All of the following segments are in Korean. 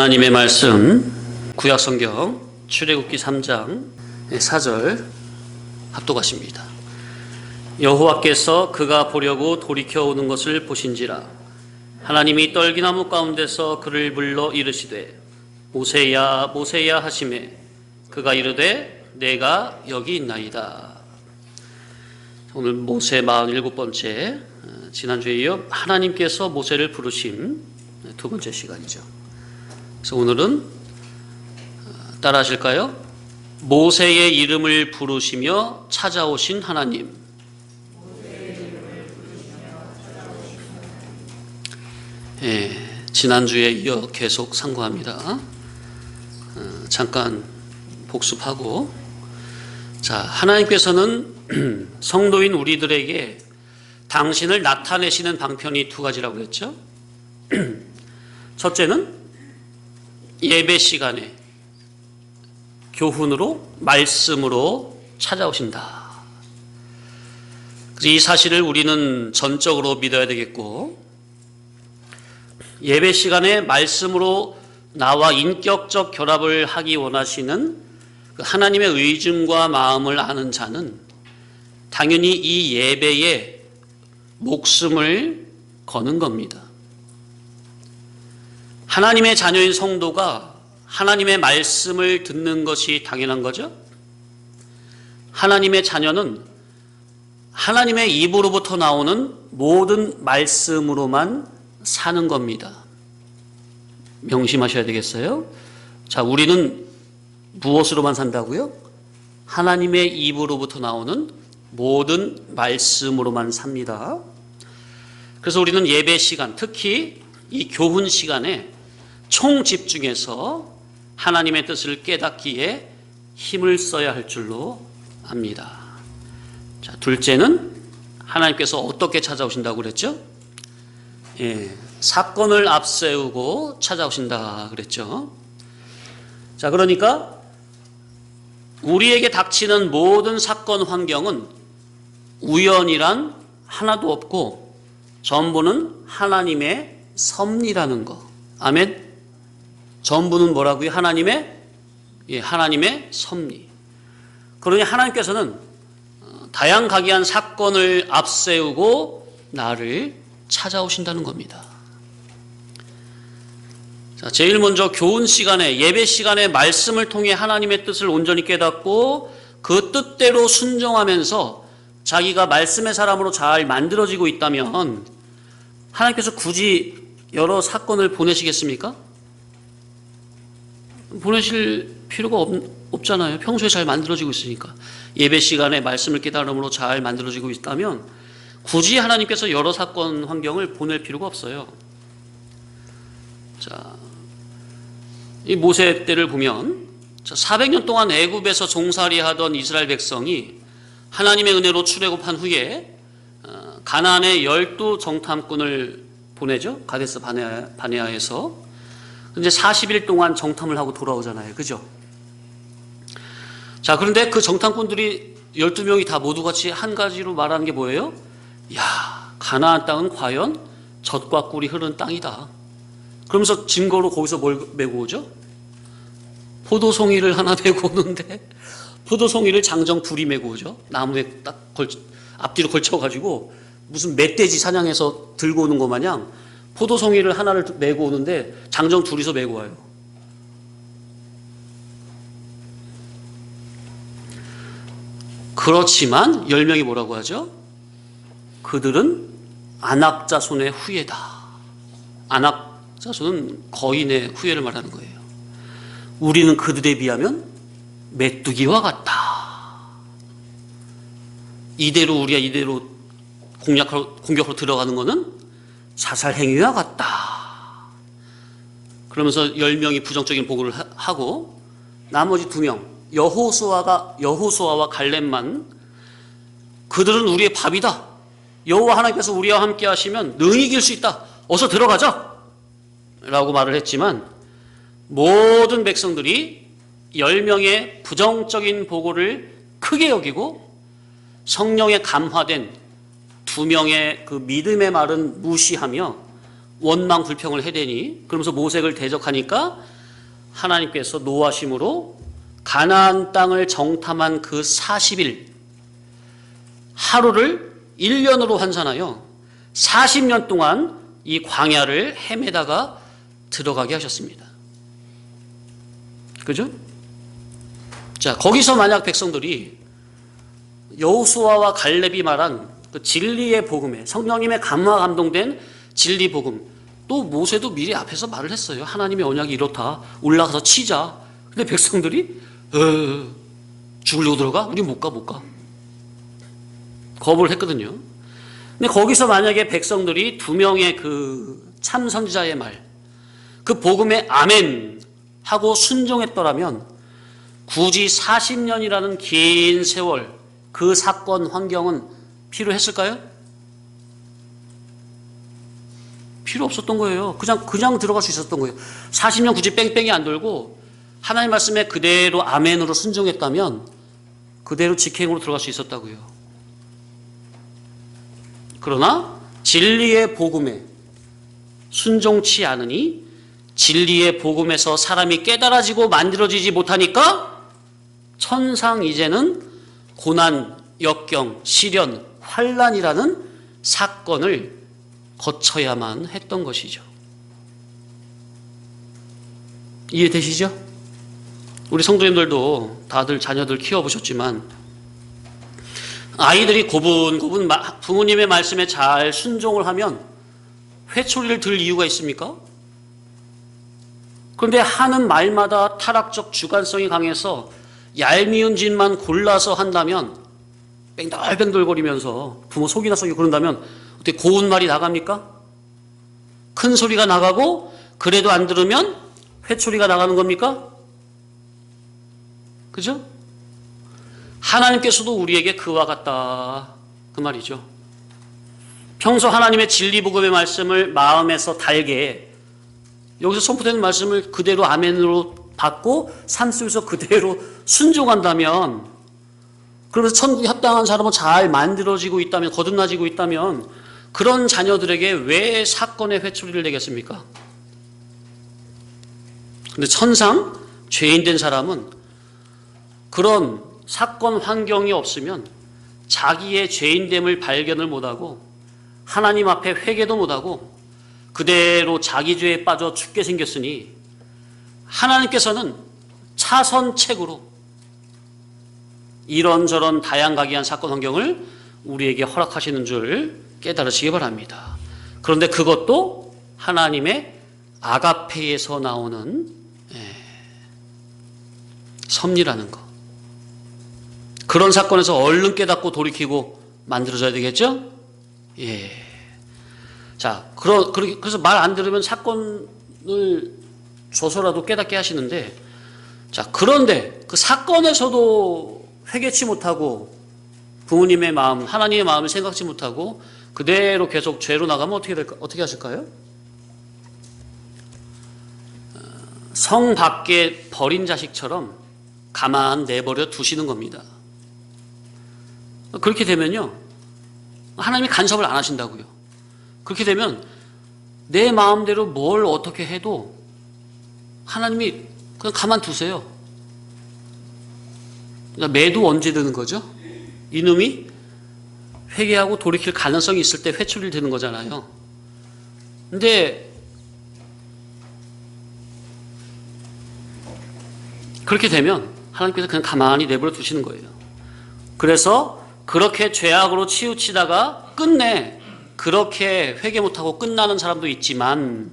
하나님의 말씀 구약성경 출애굽기 3장 4절 합독하십니다. 여호와께서 그가 보려고 돌이켜 오는 것을 보신지라 하나님이 떨기나무 가운데서 그를 불러 이르시되 모세야 모세야 하시매 그가 이르되 내가 여기 있나이다. 오늘 모세 47번째 지난주에 이어 하나님께서 모세를 부르심 두 번째 시간이죠. 그래서 오늘은 따라 하실까요? 모세의 이름을 부르시며 찾아오신 하나님. 지난주에 이어 계속 상고합니다. 잠깐 복습하고, 자, 하나님께서는 성도인 우리들에게 당신을 나타내시는 방편이 두 가지라고 했죠. 첫째는 예배 시간에 교훈으로 말씀으로 찾아오신다. 그래서 이 사실을 우리는 전적으로 믿어야 되겠고, 예배 시간에 말씀으로 나와 인격적 결합을 하기 원하시는 그 하나님의 의중과 마음을 아는 자는 당연히 이 예배에 목숨을 거는 겁니다. 하나님의 자녀인 성도가 하나님의 말씀을 듣는 것이 당연한 거죠. 하나님의 자녀는 하나님의 입으로부터 나오는 모든 말씀으로만 사는 겁니다. 명심하셔야 되겠어요. 자, 우리는 무엇으로만 산다고요? 하나님의 입으로부터 나오는 모든 말씀으로만 삽니다. 그래서 우리는 예배 시간, 특히 이 교훈 시간에 총집중해서 하나님의 뜻을 깨닫기에 힘을 써야 할 줄로 압니다. 자, 둘째는 하나님께서 어떻게 찾아오신다고 그랬죠? 사건을 앞세우고 찾아오신다 그랬죠. 자, 그러니까 우리에게 닥치는 모든 사건 환경은 우연이란 하나도 없고 전부는 하나님의 섭리라는 거. 아멘. 전부는 뭐라고요? 하나님의 섭리. 그러니 하나님께서는 다양하기한 사건을 앞세우고 나를 찾아오신다는 겁니다. 자, 제일 먼저 교훈 시간에, 예배 시간에 말씀을 통해 하나님의 뜻을 온전히 깨닫고 그 뜻대로 순종하면서 자기가 말씀의 사람으로 잘 만들어지고 있다면 하나님께서 굳이 여러 사건을 보내시겠습니까? 보내실 필요가 없잖아요. 평소에 잘 만들어지고 있으니까. 예배 시간에 말씀을 깨달음으로 잘 만들어지고 있다면 굳이 하나님께서 여러 사건 환경을 보낼 필요가 없어요. 자, 이 모세 때를 보면 400년 동안 애굽에서 종살이하던 이스라엘 백성이 하나님의 은혜로 출애굽한 후에 가나안에 12정탐꾼을 보내죠. 가데스 바네아에서. 이제 40일 동안 정탐을 하고 돌아오잖아요. 그죠? 자, 그런데 그 정탐꾼들이 12명이 다 모두 같이 한 가지로 말하는 게 뭐예요? 야, 가나안 땅은 과연 젖과 꿀이 흐르는 땅이다. 그러면서 증거로 거기서 뭘 메고 오죠? 포도송이를 하나 메고 오는데 포도송이를 장정 둘이 메고 오죠. 나무에 딱 앞뒤로 걸쳐가지고 무슨 멧돼지 사냥해서 들고 오는 것 마냥 포도송이를 하나를 메고 오는데 장정 둘이서 메고 와요. 그렇지만 10명이 뭐라고 하죠? 그들은 아낙 자손의 후예다. 아낙 자손은 거인의 후예를 말하는 거예요. 우리는 그들에 비하면 메뚜기와 같다. 우리가 이대로 공격으로 들어가는 것은 자살 행위와 같다. 그러면서 10명이 부정적인 보고를 하고 나머지 2명 여호수아와 갈렙만 그들은 우리의 밥이다. 여호와 하나님께서 우리와 함께 하시면 능히 이길 수 있다. 어서 들어가자 라고 말을 했지만 모든 백성들이 10명의 부정적인 보고를 크게 여기고 성령에 감화된 2명의 그 믿음의 말은 무시하며 원망 불평을 해대니 그러면서 모색을 대적하니까 하나님께서 노하심으로 가나안 땅을 정탐한 그 40일 하루를 1년으로 환산하여 40년 동안 이 광야를 헤매다가 들어가게 하셨습니다. 그죠? 자, 거기서 만약 백성들이 여호수아와 갈렙이 말한 그 진리의 복음에 성령님의 감화 감동된 진리 복음, 또 모세도 미리 앞에서 말을 했어요. 하나님의 언약이 이렇다. 올라가서 치자. 근데 백성들이 죽으려고 들어가? 우리 못 가. 거부를 했거든요. 근데 거기서 만약에 백성들이 두 명의 그 참선지자의 말, 그 복음에 아멘 하고 순종했더라면 굳이 40년이라는 긴 세월 그 사건 환경은 필요했을까요? 필요 없었던 거예요. 그냥 들어갈 수 있었던 거예요. 40년 굳이 뺑뺑이 안 돌고 하나님 말씀에 그대로 아멘으로 순종했다면 그대로 직행으로 들어갈 수 있었다고요. 그러나 진리의 복음에 순종치 않으니 진리의 복음에서 사람이 깨달아지고 만들어지지 못하니까 천상 이제는 고난, 역경, 시련, 환난이라는 사건을 거쳐야만 했던 것이죠. 이해되시죠? 우리 성도님들도 다들 자녀들 키워보셨지만 아이들이 고분고분 부모님의 말씀에 잘 순종을 하면 회초리를 들 이유가 있습니까? 그런데 하는 말마다 타락적 주관성이 강해서 얄미운 짓만 골라서 한다면 뺑돌뺑돌거리면서 부모 속이나 속이고 그런다면 어떻게 고운 말이 나갑니까? 큰 소리가 나가고 그래도 안 들으면 회초리가 나가는 겁니까? 그죠? 하나님께서도 우리에게 그와 같다 그 말이죠. 평소 하나님의 진리 복음의 말씀을 마음에서 달게 여기서 선포되는 말씀을 그대로 아멘으로 받고 삶 속에서 그대로 순종한다면, 그러면서 천국에 합당한 사람은 잘 만들어지고 있다면, 거듭나지고 있다면 그런 자녀들에게 왜 사건의 회초리를 내겠습니까? 근데 천상 죄인된 사람은 그런 사건 환경이 없으면 자기의 죄인됨을 발견을 못하고 하나님 앞에 회개도 못하고 그대로 자기 죄에 빠져 죽게 생겼으니 하나님께서는 차선책으로 이런저런 다양가기한 사건 환경을 우리에게 허락하시는 줄 깨달으시기 바랍니다. 그런데 그것도 하나님의 아가페에서 나오는 섭리라는 것. 그런 사건에서 얼른 깨닫고 돌이키고 만들어져야 되겠죠? 예. 자, 그래서 말 안 들으면 사건을 줘서라도 깨닫게 하시는데, 자, 그런데 그 사건에서도 회개치 못하고 부모님의 마음, 하나님의 마음을 생각지 못하고 그대로 계속 죄로 나가면 어떻게 하실까요? 성 밖에 버린 자식처럼 가만 내버려 두시는 겁니다. 그렇게 되면요, 하나님이 간섭을 안 하신다고요. 그렇게 되면 내 마음대로 뭘 어떻게 해도 하나님이 그냥 가만두세요. 그러니까 매도 언제 드는 거죠? 이놈이 회개하고 돌이킬 가능성이 있을 때 회초리를 드는 거잖아요. 근데 그렇게 되면 하나님께서 그냥 가만히 내버려 두시는 거예요. 그래서 그렇게 죄악으로 치우치다가 끝내 그렇게 회개 못하고 끝나는 사람도 있지만,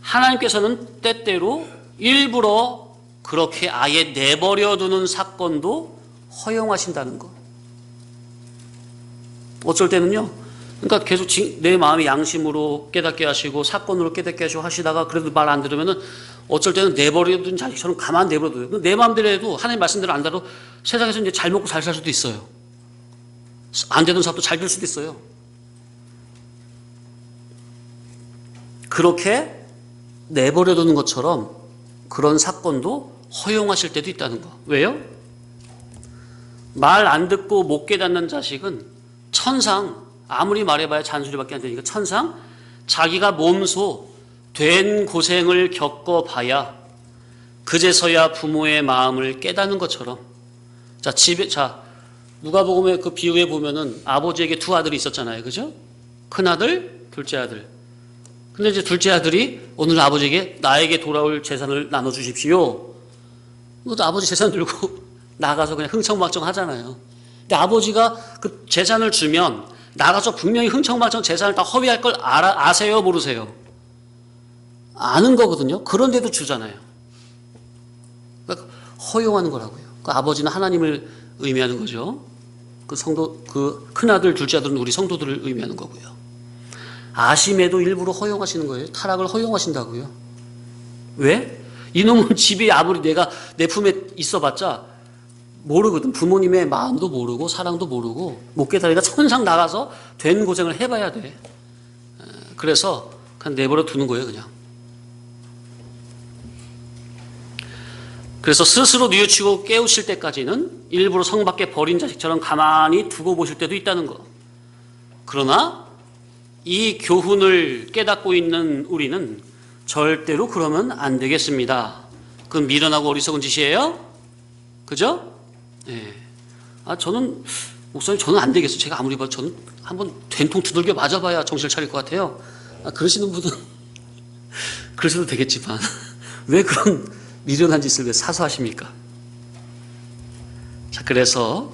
하나님께서는 때때로 일부러 그렇게 아예 내버려 두는 사건도 허용하신다는 것. 어쩔 때는요, 그러니까 계속 내 마음의 양심으로 깨닫게 하시고 사건으로 깨닫게 하시다가 그래도 말 안 들으면은 어쩔 때는 내버려 둔 자식처럼 가만 내버려 둬요. 내 마음대로 해도 하나님 말씀대로 안 따로 세상에서 이제 잘 먹고 잘 살 수도 있어요. 안 되던 사업도 잘 될 수도 있어요. 그렇게 내버려 두는 것처럼 그런 사건도 허용하실 때도 있다는 거. 왜요? 말 안 듣고 못 깨닫는 자식은 천상, 아무리 말해봐야 잔소리밖에 안 되니까 천상 자기가 몸소 된 고생을 겪어봐야 그제서야 부모의 마음을 깨닫는 것처럼. 누가복음의 그 비유에 보면은 아버지에게 두 아들이 있었잖아요. 그죠? 큰 아들, 둘째 아들. 근데 이제 둘째 아들이 오늘 아버지에게 나에게 돌아올 재산을 나눠주십시오. 그것도 아버지 재산 들고 나가서 그냥 흥청망청 하잖아요. 근데 아버지가 그 재산을 주면 나가서 분명히 흥청망청 재산을 다 허위할 걸 아세요? 모르세요? 아는 거거든요. 그런데도 주잖아요. 그러니까 허용하는 거라고요. 그 아버지는 하나님을 의미하는 거죠. 그 큰아들, 둘째 아들은 우리 성도들을 의미하는 거고요. 아심에도 일부러 허용하시는 거예요. 타락을 허용하신다고요. 왜? 이놈은 집에 아무리 내 품에 있어봤자 모르거든. 부모님의 마음도 모르고 사랑도 모르고 못 깨달으니까 천상 나가서 된 고생을 해봐야 돼. 그래서 그냥 내버려 두는 거예요. 그냥. 그래서 스스로 뉘우치고 깨우칠 때까지는 일부러 성 밖에 버린 자식처럼 가만히 두고 보실 때도 있다는 거. 그러나 이 교훈을 깨닫고 있는 우리는 절대로 그러면 안 되겠습니다. 그건 미련하고 어리석은 짓이에요. 그죠? 네. 목사님 저는 안 되겠어요. 제가 아무리 봐도 저는 한번 된통 두들겨 맞아봐야 정신을 차릴 것 같아요. 그러시는 분은 그러셔도 되겠지만 왜 그런 미련한 짓을 왜 사서 하십니까? 자, 그래서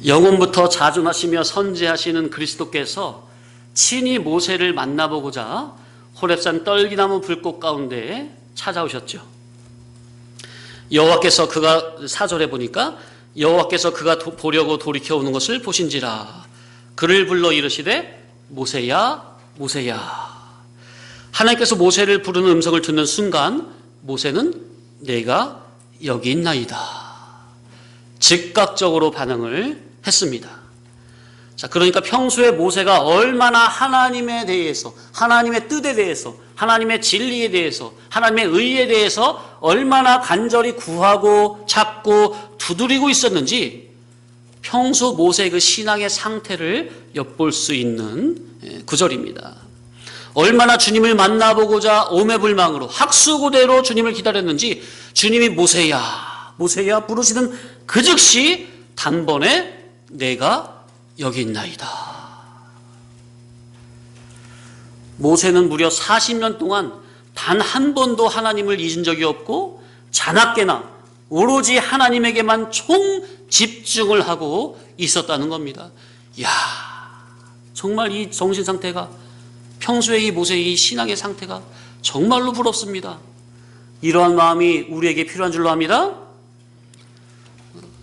영혼부터 자존하시며 선지하시는 그리스도께서 친히 모세를 만나보고자 호렙산 떨기나무 불꽃 가운데 찾아오셨죠. 여호와께서 그가 4절에 보니까 여호와께서 그가 보려고 돌이켜 오는 것을 보신지라 그를 불러 이르시되 모세야 모세야. 하나님께서 모세를 부르는 음성을 듣는 순간 모세는 내가 여기 있나이다. 즉각적으로 반응을 했습니다. 자, 그러니까 평소에 모세가 얼마나 하나님에 대해서, 하나님의 뜻에 대해서, 하나님의 진리에 대해서, 하나님의 의에 대해서 얼마나 간절히 구하고 찾고 두드리고 있었는지 평소 모세의 그 신앙의 상태를 엿볼 수 있는 구절입니다. 얼마나 주님을 만나보고자 오매불망으로 학수고대로 주님을 기다렸는지 주님이 모세야 모세야 부르시는 그 즉시 단번에 내가 여기 있나이다. 모세는 무려 40년 동안 단 한 번도 하나님을 잊은 적이 없고 자나깨나 오로지 하나님에게만 총 집중을 하고 있었다는 겁니다. 이야, 정말 이 정신 상태가 평소에 이 모세의 이 신앙의 상태가 정말로 부럽습니다. 이러한 마음이 우리에게 필요한 줄로 압니다.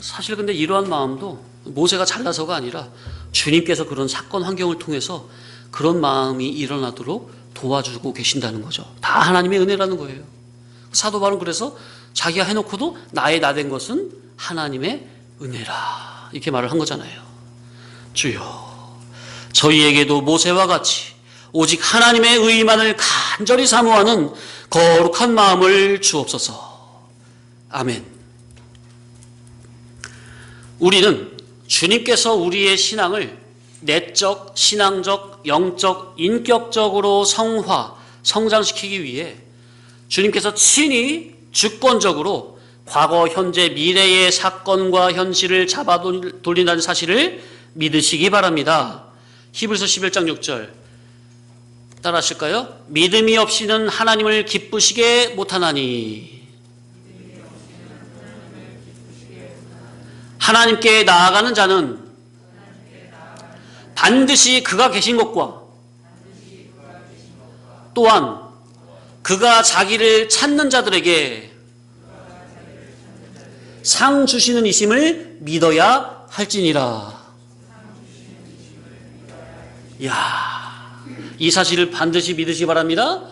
사실 근데 이러한 마음도 모세가 잘나서가 아니라 주님께서 그런 사건 환경을 통해서 그런 마음이 일어나도록 도와주고 계신다는 거죠. 다 하나님의 은혜라는 거예요. 사도 바울은 그래서 자기가 해놓고도 나의 나된 것은 하나님의 은혜라 이렇게 말을 한 거잖아요. 주여 저희에게도 모세와 같이 오직 하나님의 의만을 간절히 사모하는 거룩한 마음을 주옵소서. 아멘. 우리는 주님께서 우리의 신앙을 내적, 신앙적, 영적, 인격적으로 성장시키기 위해 주님께서 친히 주권적으로 과거, 현재, 미래의 사건과 현실을 잡아 돌린다는 사실을 믿으시기 바랍니다. 히브리서 11장 6절 따라 하실까요? 믿음이 없이는 하나님을 기쁘시게 못하나니. 하나님께 나아가는 자는 반드시 그가 계신 것과 또한 그가 자기를 찾는 자들에게 상 주시는 이심을 믿어야 할지니라. 이야, 이 사실을 반드시 믿으시기 바랍니다.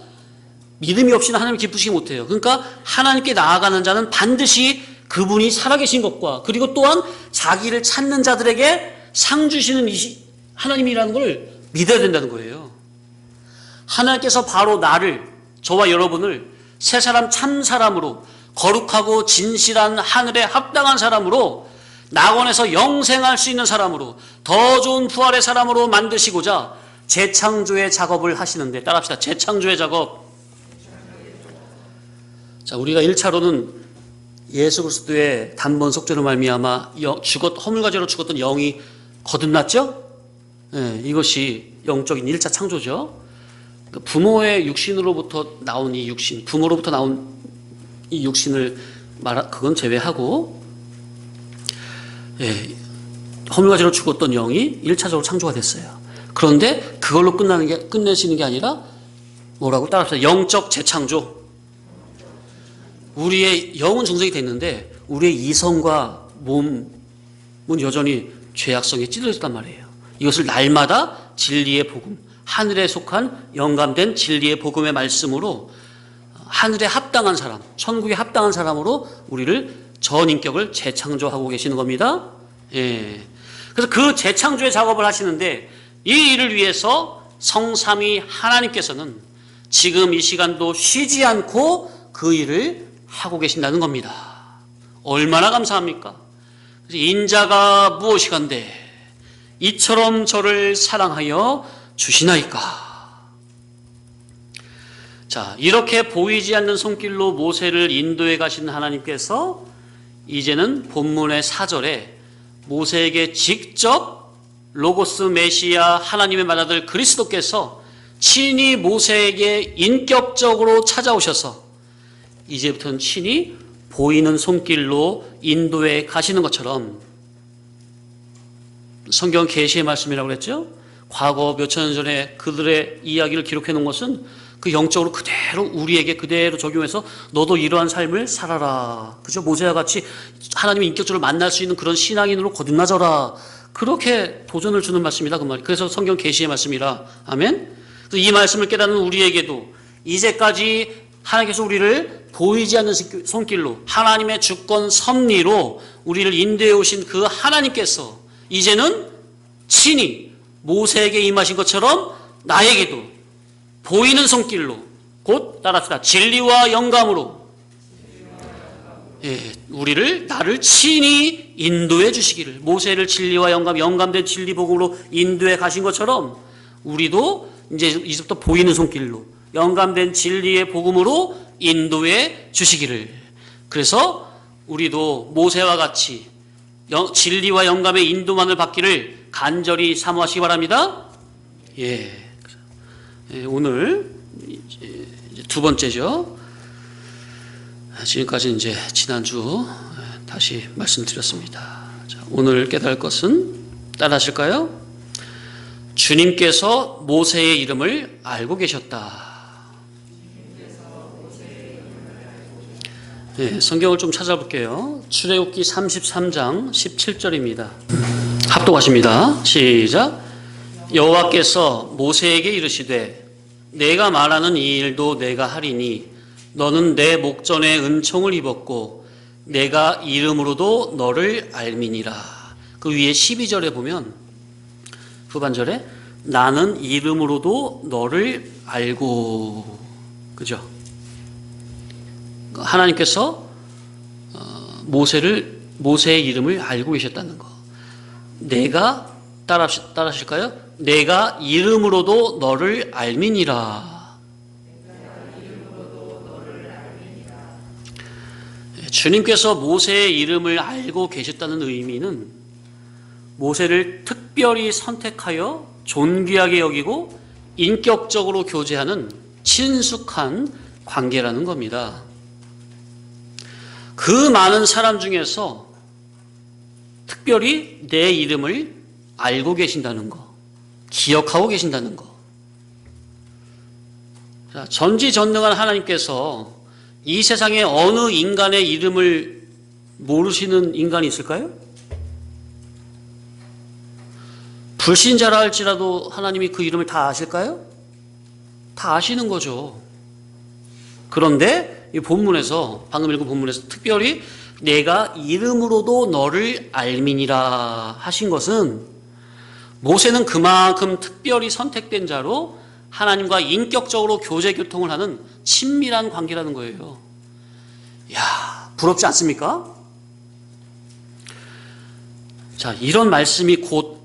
믿음이 없이는 하나님을 기쁘시게 못해요. 그러니까 하나님께 나아가는 자는 반드시 그분이 살아계신 것과 그리고 또한 자기를 찾는 자들에게 상 주시는 하나님이라는 걸 믿어야 된다는 거예요. 하나님께서 바로 나를, 저와 여러분을 새 사람 참 사람으로 거룩하고 진실한 하늘에 합당한 사람으로 낙원에서 영생할 수 있는 사람으로 더 좋은 부활의 사람으로 만드시고자 재창조의 작업을 하시는데 따라합시다. 재창조의 작업. 자, 우리가 1차로는 예수 그리스도의 단번 속죄로 말미암아 허물과 죄로 죽었던 영이 거듭났죠? 예, 이것이 영적인 1차 창조죠. 부모의 육신으로부터 나온 이 육신, 부모로부터 나온 이 육신을 그건 제외하고, 예, 허물과 죄로 죽었던 영이 1차적으로 창조가 됐어요. 그런데 그걸로 끝내시는 게 아니라 뭐라고 따라합시다. 영적 재창조. 우리의 영은 정성이 됐는데 우리의 이성과 몸은 여전히 죄악성에 찌들어있단 말이에요. 이것을 날마다 진리의 복음, 하늘에 속한 영감된 진리의 복음의 말씀으로 하늘에 합당한 사람, 천국에 합당한 사람으로 우리를 전인격을 재창조하고 계시는 겁니다. 예. 그래서 그 재창조의 작업을 하시는데 이 일을 위해서 성삼위 하나님께서는 지금 이 시간도 쉬지 않고 그 일을 하고 계신다는 겁니다. 얼마나 감사합니까? 인자가 무엇이간데 이처럼 저를 사랑하여 주시나이까. 자, 이렇게 보이지 않는 손길로 모세를 인도해 가신 하나님께서 이제는 본문의 4절에 모세에게 직접 로고스 메시아 하나님의 맏아들 그리스도께서 친히 모세에게 인격적으로 찾아오셔서 이제부터는 친히 보이는 손길로 인도해 가시는 것처럼, 성경 계시의 말씀이라고 그랬죠? 과거 몇천 년 전에 그들의 이야기를 기록해 놓은 것은 그 영적으로 그대로 우리에게 그대로 적용해서 너도 이러한 삶을 살아라. 그죠? 모세와 같이 하나님을 인격적으로 만날 수 있는 그런 신앙인으로 거듭나져라. 그렇게 도전을 주는 말씀이다. 그 말이에요. 그래서 성경 계시의 말씀이라. 아멘? 그래서 이 말씀을 깨닫는 우리에게도 이제까지 하나님께서 우리를 보이지 않는 손길로 하나님의 주권 섭리로 우리를 인도해 오신 그 하나님께서 이제는 친히 모세에게 임하신 것처럼 나에게도 보이는 손길로, 곧 따라합시다, 진리와 영감으로, 예, 나를 친히 인도해 주시기를, 모세를 진리와 영감된 진리 복음으로 인도해 가신 것처럼 우리도 이제부터 보이는 손길로 영감된 진리의 복음으로 인도해 주시기를. 그래서 우리도 모세와 같이 진리와 영감의 인도만을 받기를 간절히 사모하시기 바랍니다. 예. 오늘 이제 두 번째죠. 지금까지 이제 지난주 다시 말씀드렸습니다. 자, 오늘 깨달을 것은 따라하실까요? 주님께서 모세의 이름을 알고 계셨다. 네, 성경을 좀 찾아볼게요. 출애굽기 33장 17절입니다. 합독하십니다. 시작. 여호와께서 모세에게 이르시되 내가 말하는 이 일도 내가 하리니 너는 내 목전에 은총을 입었고 내가 이름으로도 너를 알미니라. 그 위에 12절에 보면 후반절에 나는 이름으로도 너를 알고, 그죠? 하나님께서 모세의 이름을 알고 계셨다는 거. 내가 따라하실까요? 내가 이름으로도 너를 알미니라. 주님께서 모세의 이름을 알고 계셨다는 의미는 모세를 특별히 선택하여 존귀하게 여기고 인격적으로 교제하는 친숙한 관계라는 겁니다. 그 많은 사람 중에서 특별히 내 이름을 알고 계신다는 거, 기억하고 계신다는 거. 자, 전지전능한 하나님께서 이 세상에 어느 인간의 이름을 모르시는 인간이 있을까요? 불신자라 할지라도 하나님이 그 이름을 다 아실까요? 다 아시는 거죠. 그런데 이 본문에서, 방금 읽은 본문에서 특별히 내가 이름으로도 너를 알미니라 하신 것은 모세는 그만큼 특별히 선택된 자로 하나님과 인격적으로 교제 교통을 하는 친밀한 관계라는 거예요. 이야, 부럽지 않습니까? 자, 이런 말씀이 곧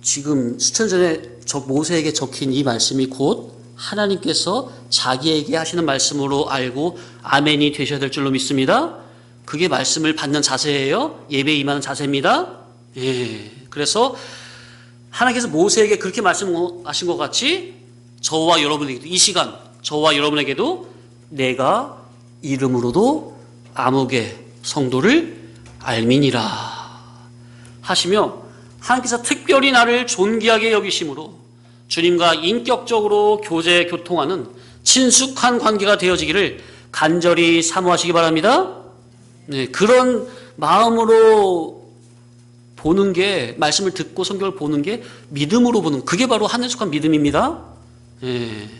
지금 수천 전에 모세에게 적힌 이 말씀이 곧 하나님께서 자기에게 하시는 말씀으로 알고 아멘이 되셔야 될 줄로 믿습니다. 그게 말씀을 받는 자세예요. 예배에 임하는 자세입니다. 예. 그래서 하나님께서 모세에게 그렇게 말씀하신 것 같이 저와 여러분에게도 이 시간 저와 여러분에게도 내가 이름으로도 아무개 성도를 알미니라 하시며 하나님께서 특별히 나를 존귀하게 여기심으로 주님과 인격적으로 교통하는 친숙한 관계가 되어지기를 간절히 사모하시기 바랍니다. 네, 그런 마음으로 보는 게, 말씀을 듣고 성경을 보는 게 믿음으로 보는, 그게 바로 하늘에 속한 믿음입니다. 네.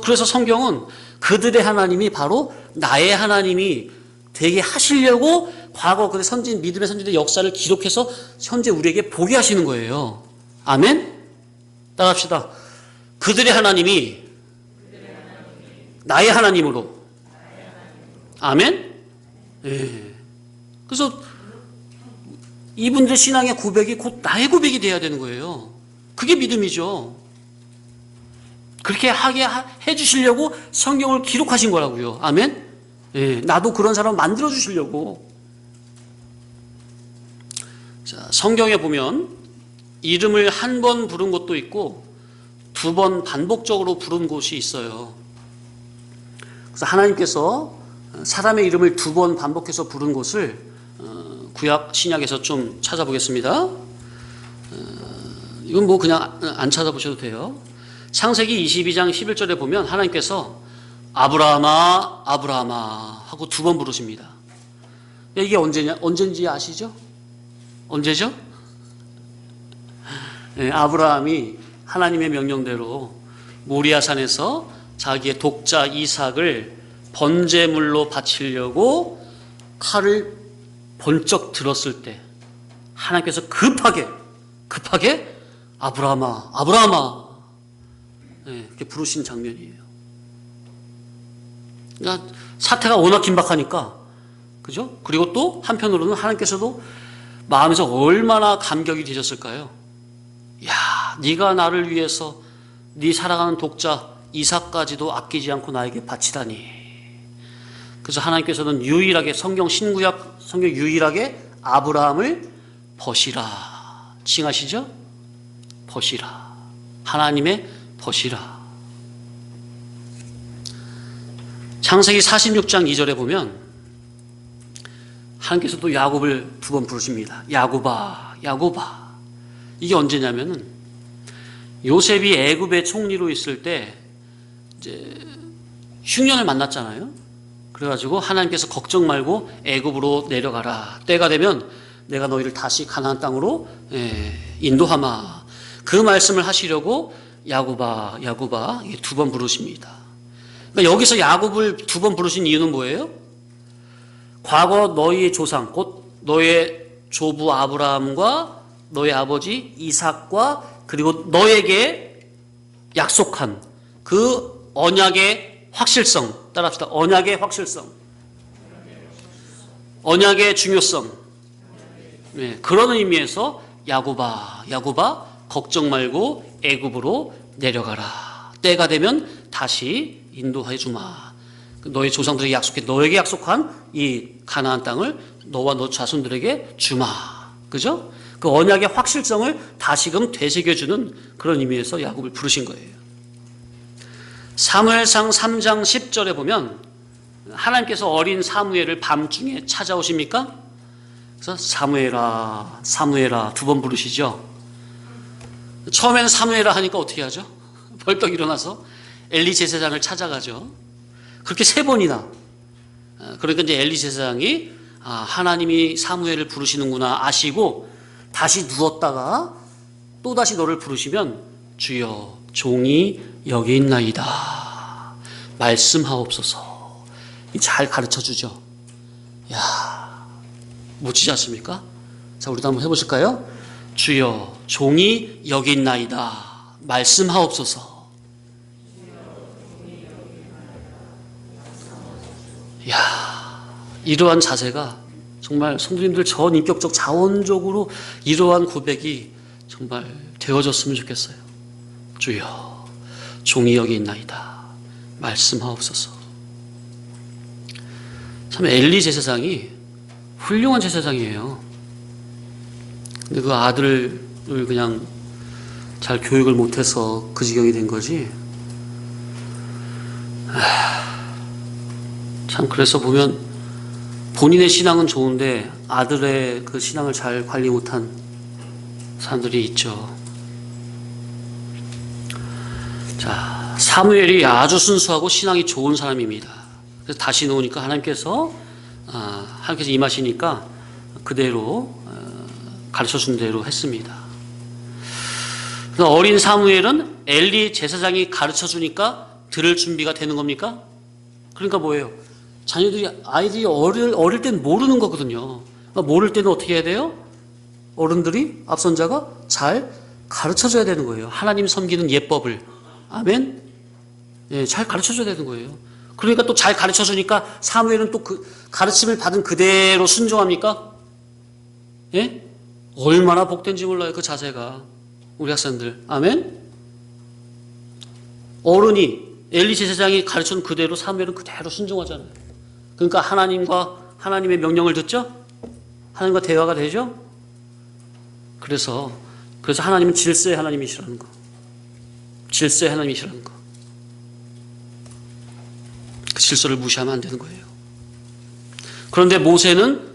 그래서 성경은 그들의 하나님이 바로 나의 하나님이 되게 하시려고 과거 그 믿음의 선진들의 역사를 기록해서 현재 우리에게 보게 하시는 거예요. 아멘? 따라합시다. 그들의 하나님이 나의 하나님으로. 아멘? 예. 그래서 이분들의 신앙의 고백이 곧 나의 고백이 돼야 되는 거예요. 그게 믿음이죠. 그렇게 하게 해주시려고 성경을 기록하신 거라고요. 아멘? 예. 나도 그런 사람 만들어 주시려고. 자, 성경에 보면 이름을 한 번 부른 곳도 있고 두 번 반복적으로 부른 곳이 있어요. 그래서 하나님께서 사람의 이름을 두 번 반복해서 부른 곳을 구약 신약에서 좀 찾아보겠습니다. 이건 뭐 그냥 안 찾아보셔도 돼요. 창세기 22장 11절에 보면 하나님께서 아브라함아 아브라함아 하고 두 번 부르십니다. 이게 언제인지 아시죠? 언제죠? 네, 아브라함이 하나님의 명령대로 모리아산에서 자기의 독자 이삭을 번제물로 바치려고 칼을 번쩍 들었을 때 하나님께서 급하게 아브라함아 아브라함아 네, 이렇게 부르신 장면이에요. 그러니까 사태가 워낙 긴박하니까 그죠? 그리고 또 한편으로는 하나님께서도 마음에서 얼마나 감격이 되셨을까요? 야, 네가 나를 위해서 네 사랑하는 독자 이삭까지도 아끼지 않고 나에게 바치다니. 그래서 하나님께서는 유일하게 성경 유일하게 아브라함을 벗이라 칭하시죠? 벗이라. 하나님의 벗이라. 창세기 46장 2절에 보면 하나님께서도 야곱을 두 번 부르십니다. 야곱아 야곱아. 이게 언제냐면은 요셉이 애굽의 총리로 있을 때 이제 흉년을 만났잖아요. 그래가지고 하나님께서 걱정 말고 애굽으로 내려가라. 때가 되면 내가 너희를 다시 가나안 땅으로 인도하마. 그 말씀을 하시려고 야곱아 야곱아 두 번 부르십니다. 그러니까 여기서 야곱을 두 번 부르신 이유는 뭐예요? 과거 너희의 조상 곧 너의 조부 아브라함과 너의 아버지 이삭과 그리고 너에게 약속한 그 언약의 확실성, 따라합시다. 언약의 확실성, 언약의 중요성. 네, 그런 의미에서 야곱아 야곱아 걱정 말고 애굽으로 내려가라. 때가 되면 다시 인도해 주마. 너의 조상들에게 너에게 약속한 이 가나안 땅을 너와 너 자손들에게 주마. 그죠? 그 언약의 확실성을 다시금 되새겨주는 그런 의미에서 야곱을 부르신 거예요. 사무엘상 3장 10절에 보면 하나님께서 어린 사무엘을 밤중에 찾아오십니까? 그래서 사무엘아 사무엘아 두 번 부르시죠. 처음에는 사무엘아 하니까 어떻게 하죠? 벌떡 일어나서 엘리 제사장을 찾아가죠. 그렇게 세 번이나. 그러니까 이제 엘리 제사장이 하나님이 사무엘을 부르시는구나 아시고 다시 누웠다가 또다시 너를 부르시면 주여 종이 여기 있나이다 말씀하옵소서. 잘 가르쳐주죠. 야, 멋지지 않습니까? 자, 우리도 한번 해보실까요? 주여 종이 여기 있나이다 말씀하옵소서. 야, 이러한 자세가 정말 성도님들 전 인격적 자원적으로 이러한 고백이 정말 되어졌으면 좋겠어요. 주여 종이 여기 있나이다. 말씀하옵소서. 참 엘리 제사장이 훌륭한 제사장이에요. 근데 그 아들을 그냥 잘 교육을 못해서 그 지경이 된 거지. 참 그래서 보면 본인의 신앙은 좋은데 아들의 그 신앙을 잘 관리 못한 사람들이 있죠. 자, 사무엘이 아주 순수하고 신앙이 좋은 사람입니다. 그래서 다시 놓으니까 하나님께서 임하시니까 그대로 가르쳐준 대로 했습니다. 어린 사무엘은 엘리 제사장이 가르쳐주니까 들을 준비가 되는 겁니까? 그러니까 뭐예요? 아이들이 어릴 땐 모르는 거거든요. 그러니까 모를 때는 어떻게 해야 돼요? 어른들이, 앞선자가 잘 가르쳐줘야 되는 거예요. 하나님 섬기는 예법을. 아멘? 예, 잘 가르쳐줘야 되는 거예요. 그러니까 또 잘 가르쳐주니까 사무엘은 또 그 가르침을 받은 그대로 순종합니까? 예? 얼마나 복된지 몰라요, 그 자세가. 우리 학생들. 아멘? 어른이, 엘리 제사장이 가르쳐준 그대로 사무엘은 그대로 순종하잖아요. 그러니까 하나님의 명령을 듣죠? 하나님과 대화가 되죠? 그래서 하나님은 질서의 하나님이시라는 거. 질서의 하나님이시라는 거. 그 질서를 무시하면 안 되는 거예요. 그런데 모세는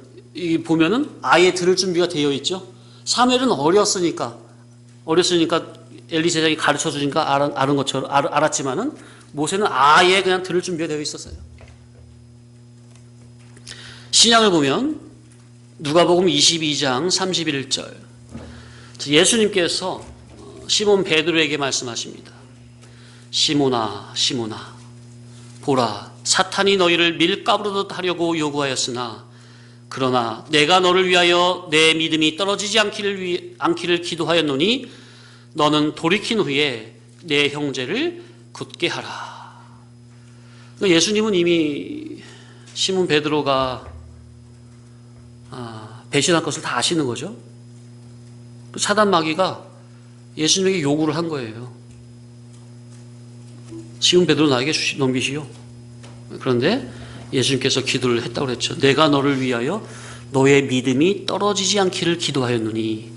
보면은 아예 들을 준비가 되어 있죠. 사무엘은 어렸으니까 엘리 제사장이 가르쳐 주니까 알았지만은 모세는 아예 그냥 들을 준비가 되어 있었어요. 신약을 보면 누가복음 22장 31절 예수님께서 시몬 베드로에게 말씀하십니다. 시몬아 시몬아 보라 사탄이 너희를 밀가루로 하려고 요구하였으나 그러나 내가 너를 위하여 내 믿음이 떨어지지 않기를 기도하였노니 너는 돌이킨 후에 내 형제를 굳게 하라. 예수님은 이미 시몬 베드로가 배신할 것을 다 아시는 거죠. 사단 마귀가 예수님에게 요구를 한 거예요. 시몬 베드로 나에게 넘기시오. 그런데 예수님께서 기도를 했다고 그랬죠. 내가 너를 위하여 너의 믿음이 떨어지지 않기를 기도하였노니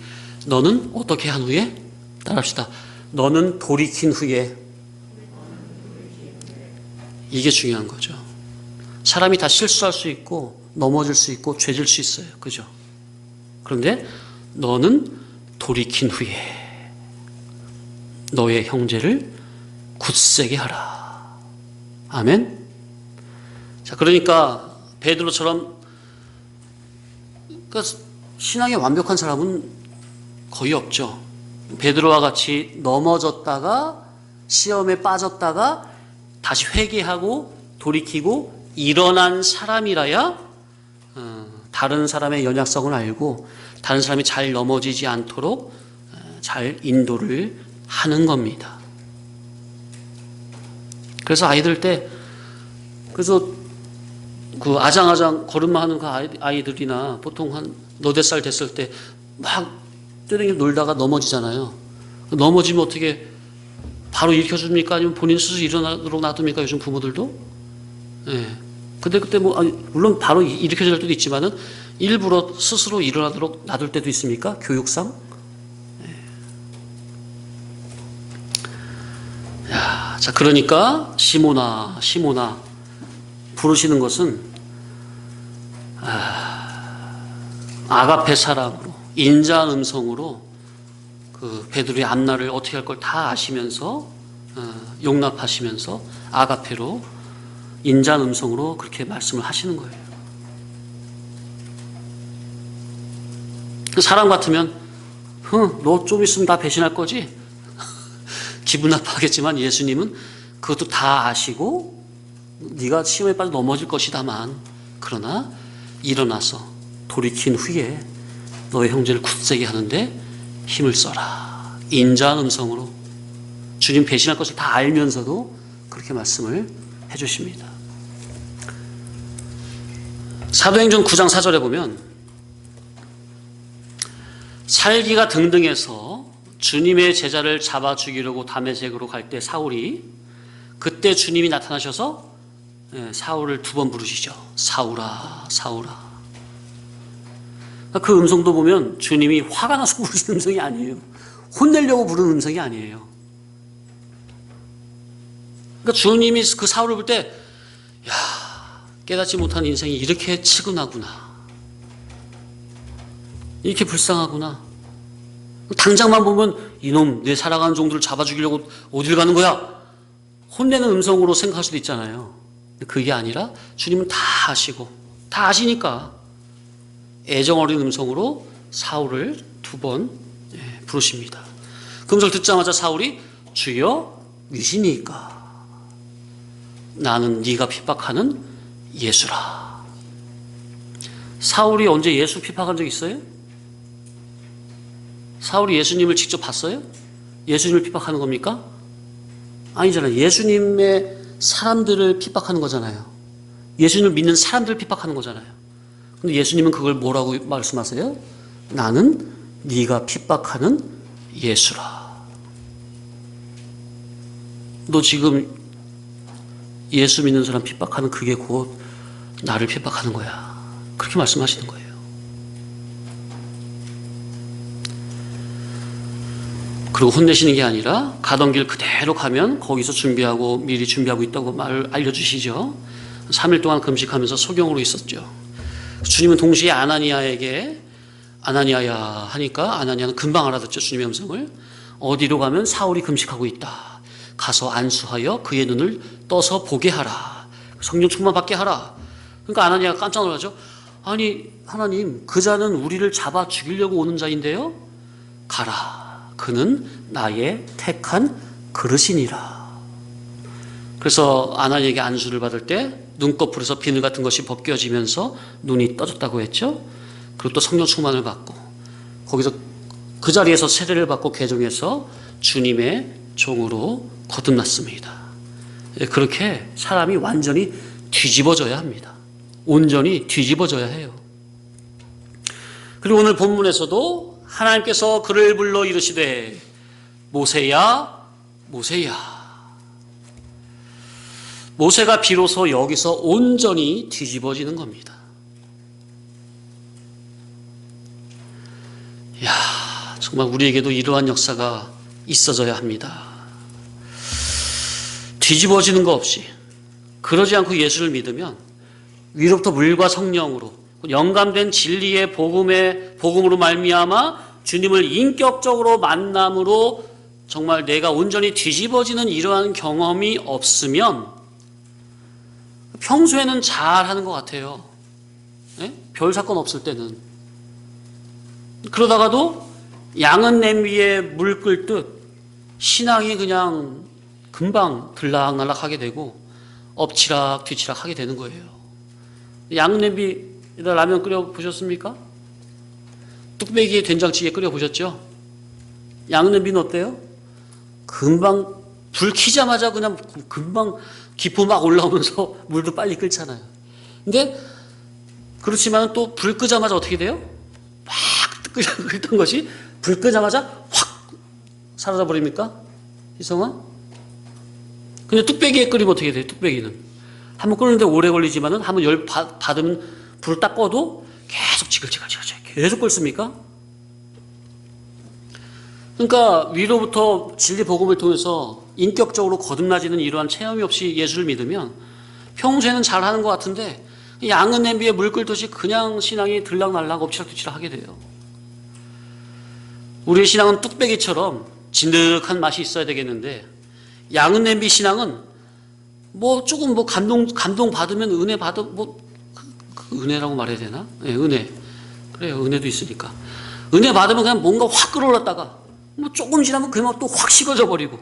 너는 어떻게 한 후에? 따라합시다. 너는 돌이킨 후에. 이게 중요한 거죠. 사람이 다 실수할 수 있고 넘어질 수 있고 죄질 수 있어요. 그죠? 그런데 너는 돌이킨 후에 너의 형제를 굳세게 하라. 아멘? 자, 그러니까 베드로처럼 신앙이 완벽한 사람은 거의 없죠. 베드로와 같이 넘어졌다가 시험에 빠졌다가 다시 회개하고 돌이키고 일어난 사람이라야 다른 사람의 연약성을 알고 다른 사람이 잘 넘어지지 않도록 잘 인도를 하는 겁니다. 그래서 아이들 때 그 아장아장 걸음마 하는 그 아이들이나 보통 한 너댓 살 됐을 때 막 뛰어다니며 놀다가 넘어지잖아요. 넘어지면 어떻게 바로 일으켜줍니까? 아니면 본인 스스로 일어나도록 놔둡니까? 요즘 부모들도? 예. 근데 그때 물론 바로 일으켜줄 때도 있지만은 일부러 스스로 일어나도록 놔둘 때도 있습니까? 교육상? 예. 자, 그러니까 시모나 부르시는 것은 아가페 사랑으로 인자한 음성으로 그 베드로의 앞날을 어떻게 할 걸 다 아시면서 용납하시면서 아가페로 인자한 음성으로 그렇게 말씀을 하시는 거예요. 그 사람 같으면 너 좀 있으면 다 배신할 거지? 기분 나빠하겠지만 예수님은 그것도 다 아시고 네가 시험에 빠져 넘어질 것이다만 그러나 일어나서 돌이킨 후에 너의 형제를 굳세게 하는데 힘을 써라. 인자한 음성으로 주님 배신할 것을 다 알면서도 그렇게 말씀을 해주십니다. 사도행전 9장 4절에 보면 살기가 등등해서 주님의 제자를 잡아 죽이려고 다메섹으로 갈 때 사울이, 그때 주님이 나타나셔서 사울을 2번 부르시죠. 사울아, 사울아. 그 음성도 보면 주님이 화가 나서 부르신 음성이 아니에요. 혼내려고 부르는 음성이 아니에요. 그러니까 주님이 그 사울을 볼 때, 야, 깨닫지 못한 인생이 이렇게 치근하구나, 이렇게 불쌍하구나. 당장만 보면 이놈 내 살아가는 종들을 잡아 죽이려고 어딜 가는 거야, 혼내는 음성으로 생각할 수도 있잖아요. 그게 아니라 주님은 다 아시고 다 아시니까 애정 어린 음성으로 사울을 2번 부르십니다. 그 음성을 듣자마자 사울이 주여 위시니까 나는 네가 핍박하는 예수라. 사울이 언제 예수 핍박한 적 있어요? 사울이 예수님을 직접 봤어요? 예수님을 핍박하는 겁니까? 아니잖아요. 예수님의 사람들을 핍박하는 거잖아요. 예수님을 믿는 사람들을 핍박하는 거잖아요. 근데 예수님은 그걸 뭐라고 말씀하세요? 나는 네가 핍박하는 예수라. 너 지금 예수 믿는 사람 핍박하는 그게 곧 나를 핍박하는 거야. 그렇게 말씀하시는 거예요. 그리고 혼내시는 게 아니라 가던 길 그대로 가면 거기서 미리 준비하고 있다고 알려주시죠. 3일 동안 금식하면서 소경으로 있었죠. 주님은 동시에 아나니아에게 아나니아야 하니까 아나니아는 금방 알아듣죠. 주님의 음성을. 어디로 가면 사울이 금식하고 있다. 가서 안수하여 그의 눈을 떠서 보게 하라. 성령 충만 받게 하라. 그러니까 아나니아가 깜짝 놀라죠. 아니 하나님, 그 자는 우리를 잡아 죽이려고 오는 자인데요. 가라. 그는 나의 택한 그릇이니라. 그래서 아나니아에게 안수를 받을 때 눈꺼풀에서 비늘 같은 것이 벗겨지면서 눈이 떠졌다고 했죠. 그리고 또 성령 충만을 받고 거기서 그 자리에서 세례를 받고 개종해서 주님의 종으로 거듭났습니다. 그렇게 사람이 완전히 뒤집어져야 합니다. 온전히 뒤집어져야 해요. 그리고 오늘 본문에서도 하나님께서 그를 불러 이르시되 모세야, 모세야. 모세가 비로소 여기서 온전히 뒤집어지는 겁니다. 이야, 정말 우리에게도 이러한 역사가 있어져야 합니다. 뒤집어지는 거 없이, 그러지 않고 예수를 믿으면 위로부터 물과 성령으로 영감된 진리의 복음으로 말미암아 주님을 인격적으로 만남으로 정말 내가 온전히 뒤집어지는 이러한 경험이 없으면 평소에는 잘하는 것 같아요. 네? 별 사건 없을 때는. 그러다가도 양은 냄비에 물 끓듯 신앙이 그냥 금방 들락날락 하게 되고 엎치락 뒤치락 하게 되는 거예요. 양은 냄비에다 라면 끓여 보셨습니까? 뚝배기에 된장찌개 끓여 보셨죠? 양은 냄비는 어때요? 금방 불 켜자마자 그냥 금방 기포 막 올라오면서 물도 빨리 끓잖아요. 근데 그렇지만 또 불 끄자마자 어떻게 돼요? 막 끓던 것이 불 끄자마자 확 사라져 버립니까? 희성아? 근데 뚝배기에 끓이면 어떻게 돼요? 뚝배기는 한번 끓는데 오래 걸리지만은 한번 열 받으면 불을 딱 꺼도 계속 지글지글 계속 끓습니까? 그러니까 위로부터 진리 복음을 통해서 인격적으로 거듭나지는 이러한 체험이 없이 예수를 믿으면 평소에는 잘하는 것 같은데 양은 냄비에 물 끓듯이 그냥 신앙이 들락날락 엎치락뒤치락 하게 돼요. 우리의 신앙은 뚝배기처럼 진득한 맛이 있어야 되겠는데 양은 냄비 신앙은 뭐 조금 뭐 감동 받으면 은혜 받아 그 은혜라고 말해야 되나? 네, 은혜. 그래요. 은혜도 있으니까. 은혜 받으면 그냥 뭔가 확 끌어올랐다가 뭐 조금 지나면 그냥 또 확 식어져 버리고.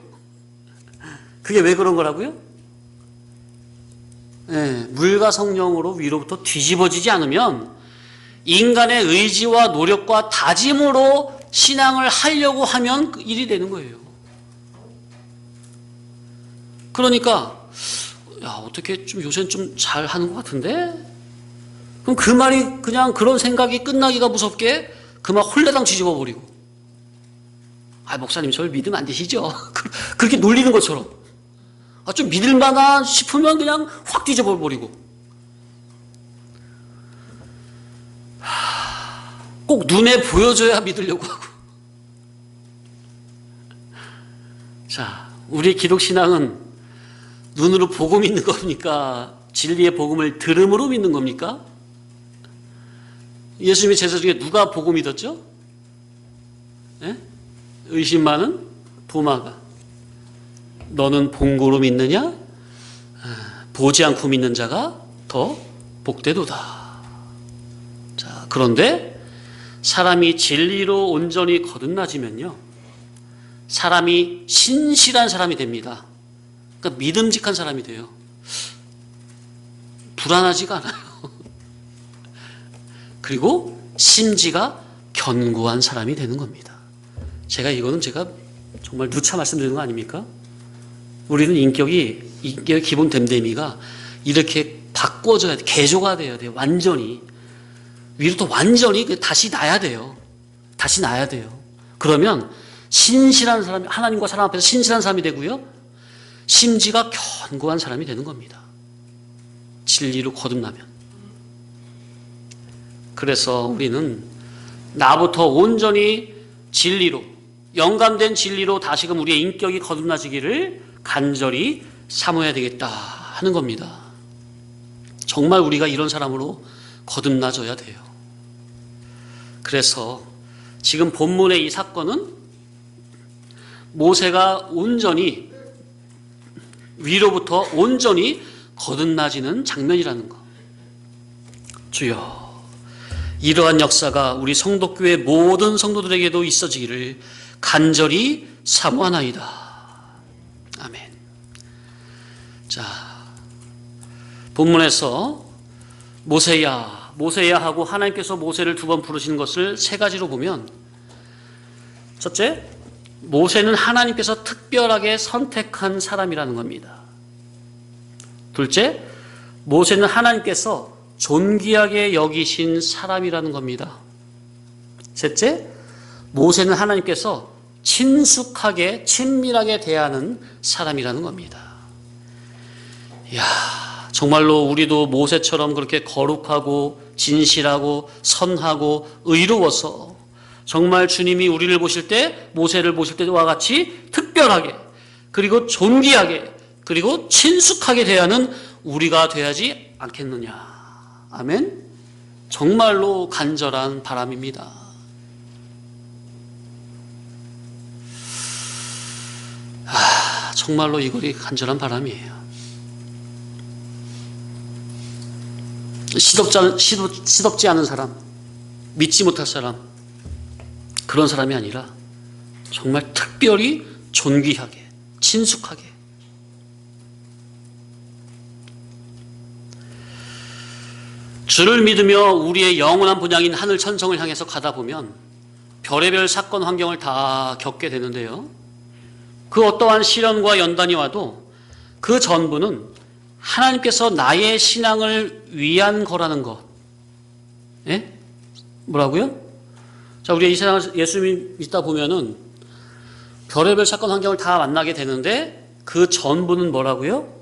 그게 왜 그런 거라고요? 네, 물과 성령으로 위로부터 뒤집어지지 않으면 인간의 의지와 노력과 다짐으로 신앙을 하려고 하면 그 일이 되는 거예요. 그러니까 야, 어떻게 좀 요새는 좀 잘하는 것 같은데? 그럼 그 말이 그냥 그런 생각이 끝나기가 무섭게 그 말 홀레당 뒤집어 버리고 아, 목사님 저를 믿으면 안 되시죠? 그렇게 놀리는 것처럼. 아, 좀 믿을만한 싶으면 그냥 확 뒤져버리고. 꼭 눈에 보여줘야 믿으려고 하고. 자, 우리의 기독신앙은 눈으로 보고 믿는 겁니까? 진리의 복음을 들음으로 믿는 겁니까? 예수님의 제자 중에 누가 보고 믿었죠? 예? 의심 많은 도마가. 너는 본고로 믿느냐? 보지 않고 믿는 자가 더 복되도다. 자, 그런데 사람이 진리로 온전히 거듭나지면요, 사람이 신실한 사람이 됩니다. 그러니까 믿음직한 사람이 돼요. 불안하지가 않아요. 그리고 심지가 견고한 사람이 되는 겁니다. 이거는 제가 정말 누차 말씀드리는 거 아닙니까? 우리는 인격의 기본 됨됨이가 이렇게 바꿔줘야 돼. 개조가 돼야 돼요. 완전히. 위로부터 완전히 다시 나야 돼요. 다시 나야 돼요. 그러면 신실한 사람이, 하나님과 사람 앞에서 신실한 사람이 되고요, 심지가 견고한 사람이 되는 겁니다. 진리로 거듭나면. 그래서 우리는 나부터 온전히 진리로, 영감된 진리로 다시금 우리의 인격이 거듭나지기를 간절히 사모해야 되겠다 하는 겁니다. 정말 우리가 이런 사람으로 거듭나져야 돼요. 그래서 지금 본문의 이 사건은 모세가 온전히, 위로부터 온전히 거듭나지는 장면이라는 것. 주여, 이러한 역사가 우리 성도교회 모든 성도들에게도 있어지기를 간절히 사모하나이다. 아멘. 자, 본문에서 모세야, 모세야 하고 하나님께서 모세를 두 번 부르시는 것을 세 가지로 보면, 첫째, 모세는 하나님께서 특별하게 선택한 사람이라는 겁니다. 둘째, 모세는 하나님께서 존귀하게 여기신 사람이라는 겁니다. 셋째, 모세는 하나님께서 친숙하게, 친밀하게 대하는 사람이라는 겁니다. 이야, 정말로 우리도 모세처럼 그렇게 거룩하고 진실하고 선하고 의로워서 정말 주님이 우리를 보실 때, 모세를 보실 때와 같이 특별하게, 그리고 존귀하게, 그리고 친숙하게 대하는 우리가 돼야지 않겠느냐. 아멘? 정말로 간절한 바람입니다. 정말로 이것이 간절한 바람이에요. 시덥지 않은 사람, 믿지 못할 사람, 그런 사람이 아니라 정말 특별히 존귀하게, 친숙하게. 주를 믿으며 우리의 영원한 본향인 하늘 천성을 향해서 가다 보면 별의별 사건 환경을 다 겪게 되는데요, 그 어떠한 시련과 연단이 와도 그 전부는 하나님께서 나의 신앙을 위한 거라는 것. 예? 뭐라고요? 자, 우리가 이 세상을 예수 믿다 보면은 별의별 사건 환경을 다 만나게 되는데 그 전부는 뭐라고요?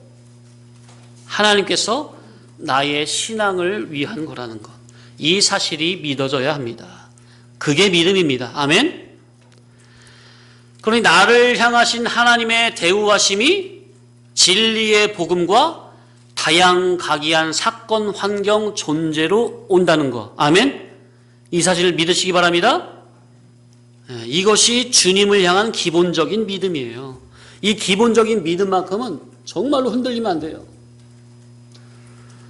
하나님께서 나의 신앙을 위한 거라는 것. 이 사실이 믿어져야 합니다. 그게 믿음입니다. 아멘? 그러니 나를 향하신 하나님의 대우하심이 진리의 복음과 다양각이한 사건, 환경, 존재로 온다는 것. 아멘? 이 사실을 믿으시기 바랍니다. 이것이 주님을 향한 기본적인 믿음이에요. 이 기본적인 믿음만큼은 정말로 흔들리면 안 돼요.